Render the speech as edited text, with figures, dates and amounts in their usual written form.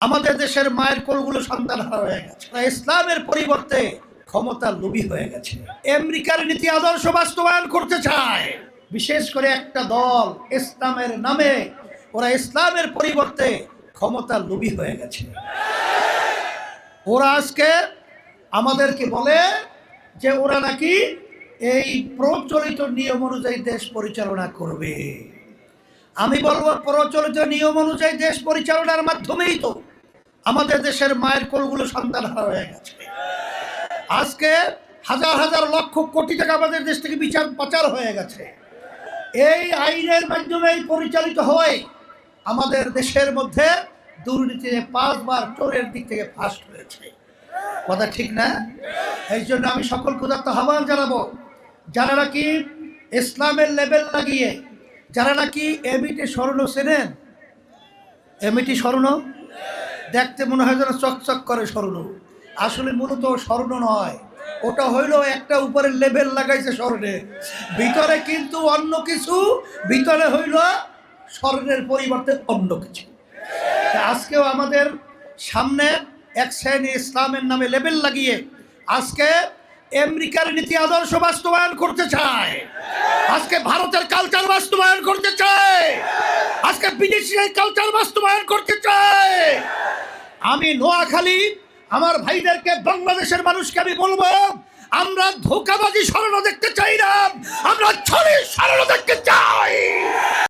আমাদের দেশের মায়ের কোলগুলো সন্তানহারা হয়ে গেছে। ইসলামের পরিবর্তে ক্ষমতা লোভী হয়ে গেছে। আমেরিকার নীতি আদর্শ বাস্তবায়ন করতে চায়। বিশেষ করে একটা দল ইসলামের নামে, ওরা ইসলামের পরিবর্তে ক্ষমতা লোভী হয়ে গেছে। ওরা আজকে আমাদেরকে বলে যে ওরা নাকি এই প্রচলিত নিয়ম অনুযায়ী দেশ পরিচালনা করবে। আমি বলবো, প্রচলিত নিয়ম অনুযায়ী দেশ পরিচালনার মাধ্যমেই তো আমাদের দেশের মায়ের কোলগুলো সন্তানহারা হয়ে গেছে। আজকে হাজার হাজার লক্ষ কোটি টাকা আমাদের দেশ থেকে বিচার পাচার হয়ে গেছে। এই আইনের মাধ্যমেই পরিচালিত হয় আমাদের দেশের মধ্যে দুর্নীতিতে 5 বার চোরের দিক থেকে ফার্স্ট হয়েছে। কথা ঠিক না? এই জন্য আমি সকল ক্ষুধার্ত আহ্বান জানাবো, যারা নাকি ইসলামের লেবেল লাগিয়ে, যারা নাকি এমইটি স্বর্ণ চেনেন, এমইটি স্বর্ণ দেখতে মনে হয় যেন চকচক করে স্বর্ণ, আসলে মূলত স্বর্ণ নয়, ওটা হইল একটা উপরে লেবেল লাগাইছে স্বর্ণে, ভিতরে কিন্তু অন্য কিছু, ভিতরে হইল স্বর্ণের পরিবর্তে অন্য কিছু। আজকেও আমাদের সামনে এক শ্রেণী ইসলামের নামে লেবেল লাগিয়ে আজকে আমেরিকার নীতি আদর্শ বাস্তবায়ন করতে চায়, আজকে ভারতের কালচার বাস্তবায়ন করতে চায়, আজকে বিদেশি কালচার বাস্তবায়ন করতে চায়। আমি নোয়াখালী আমার ভাইদেরকে, বাংলাদেশের মানুষকে আমি বলবো, আমরা ধোঁকাবাজি স্বর্ণ দেখতে চাই না, আমরা ছড়ি স্বর্ণ দেখতে চাই।